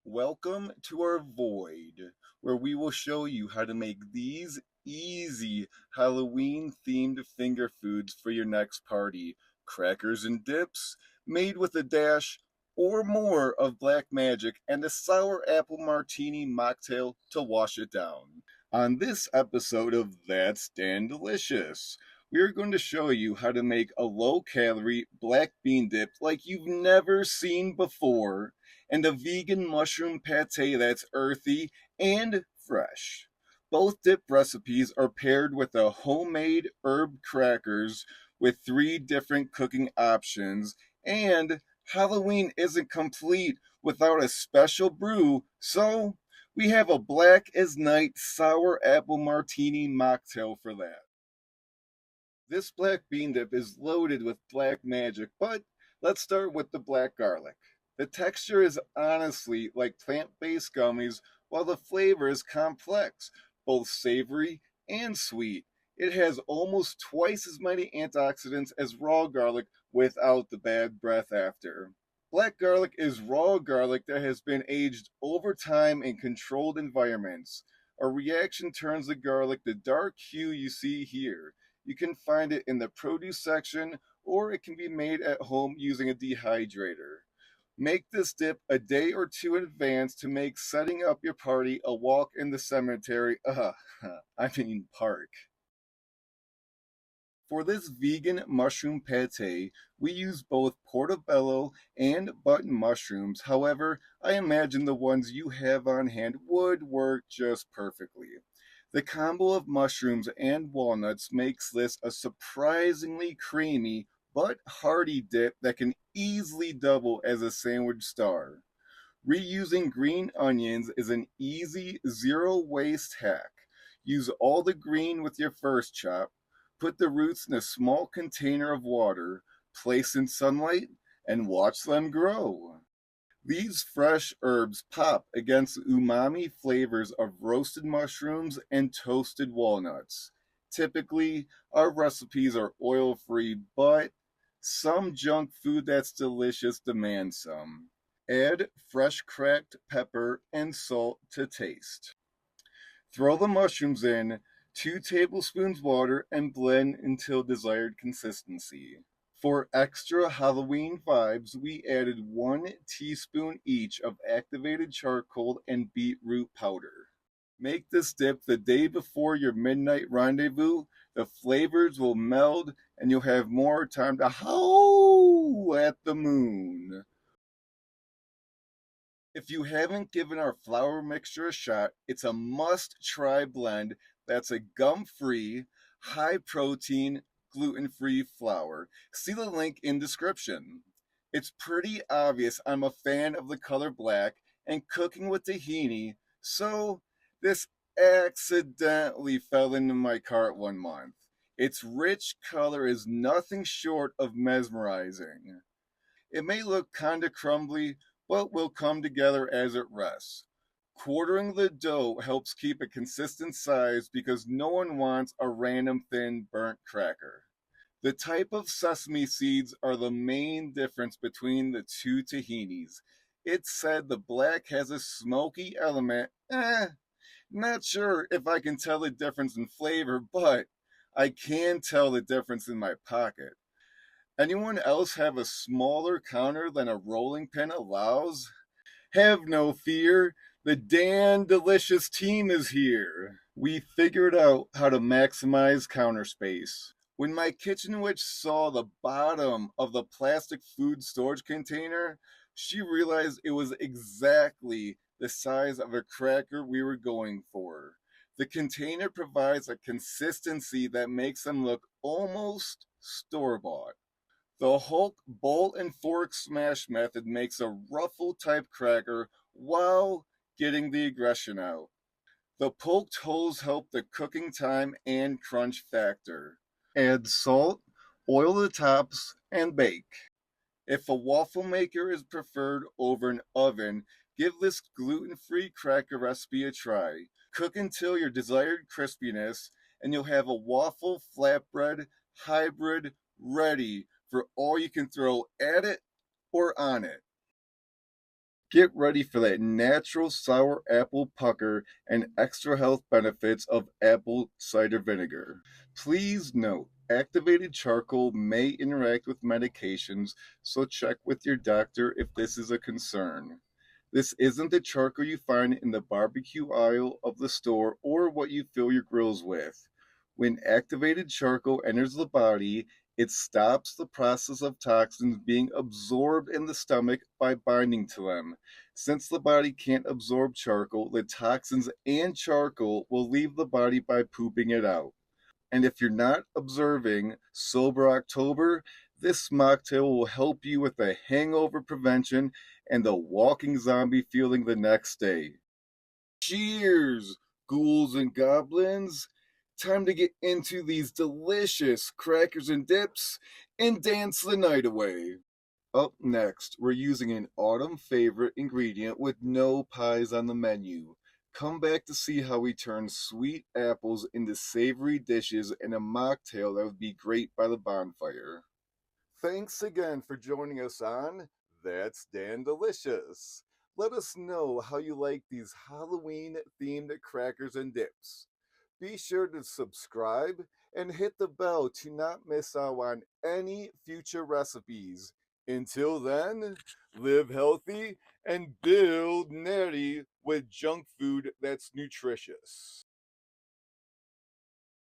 Welcome to our void, where we will show you how to make these easy Halloween themed finger foods for your next party. Crackers and dips, made with a dash or more of black magic and a sour apple martini mocktail to wash it down. On this episode of That's Dan Delicious, we are going to show you how to make a low calorie black bean dip like you've never seen before and a vegan mushroom pate that's earthy and fresh. Both dip recipes are paired with a homemade herb crackers with three different cooking options, and Halloween isn't complete without a special brew, so we have a black as night sour apple martini mocktail for that. This black bean dip is loaded with black magic, but let's start with the black garlic. The texture is honestly like plant-based gummies, while the flavor is complex, both savory and sweet. It has almost twice as many antioxidants as raw garlic without the bad breath after. Black garlic is raw garlic that has been aged over time in controlled environments. A reaction turns the garlic the dark hue you see here. You can find it in the produce section, or it can be made at home using a dehydrator. Make this dip a day or two in advance to make setting up your party a walk in the cemetery, park. For this vegan mushroom pate, we use both portobello and button mushrooms. However, I imagine the ones you have on hand would work just perfectly. The combo of mushrooms and walnuts makes this a surprisingly creamy but hearty dip that can easily double as a sandwich star. Reusing green onions is an easy, zero waste hack. Use all the green with your first chop, put the roots in a small container of water, place in sunlight, and watch them grow. These fresh herbs pop against the umami flavors of roasted mushrooms and toasted walnuts. Typically, our recipes are oil free, but some junk food that's delicious demands some. Add fresh cracked pepper and salt to taste. Throw the mushrooms in, 2 tablespoons water, and blend until desired consistency. For extra Halloween vibes, we added 1 teaspoon each of activated charcoal and beetroot powder. Make this dip the day before your midnight rendezvous. The flavors will meld and you'll have more time to howl at the moon. If you haven't given our flour mixture a shot, it's a must-try blend that's a gum-free, high-protein, gluten-free flour. See the link in description. It's pretty obvious I'm a fan of the color black and cooking with tahini, so this accidentally fell into my cart one month. Its rich color is nothing short of mesmerizing. It may look kinda crumbly, but will come together as it rests. Quartering the dough helps keep a consistent size because no one wants a random thin burnt cracker. The type of sesame seeds are the main difference between the two tahinis. It's said the black has a smoky element. Not sure if I can tell the difference in flavor, but I can tell the difference in my pocket. Anyone else have a smaller counter than a rolling pin allows? Have no fear, the Dan Delicious team is here. We figured out how to maximize counter space. When my kitchen witch saw the bottom of the plastic food storage container, she realized it was exactly the size of a cracker we were going for. The container provides a consistency that makes them look almost store-bought. The Hulk bolt and fork smash method makes a ruffle type cracker while getting the aggression out. The poked holes help the cooking time and crunch factor. Add salt, oil the tops, and bake. If a waffle maker is preferred over an oven, give this gluten-free cracker recipe a try. Cook until your desired crispiness, and you'll have a waffle flatbread hybrid ready for all you can throw at it or on it. Get ready for that natural sour apple pucker and extra health benefits of apple cider vinegar. Please note, activated charcoal may interact with medications, so check with your doctor if this is a concern. This isn't the charcoal you find in the barbecue aisle of the store or what you fill your grills with. When activated charcoal enters the body, it stops the process of toxins being absorbed in the stomach by binding to them. Since the body can't absorb charcoal, the toxins and charcoal will leave the body by pooping it out. And if you're not observing Sober October, this mocktail will help you with the hangover prevention and the walking zombie feeling the next day. Cheers, ghouls and goblins! Time to get into these delicious crackers and dips and dance the night away. Up next, we're using an autumn favorite ingredient with no pies on the menu. Come back to see how we turn sweet apples into savory dishes and a mocktail that would be great by the bonfire. Thanks again for joining us on That's Dan Delicious. Let us know how you like these Halloween themed crackers and dips. Be sure to subscribe and hit the bell to not miss out on any future recipes. Until then, live healthy and build natty with junk food that's nutritious.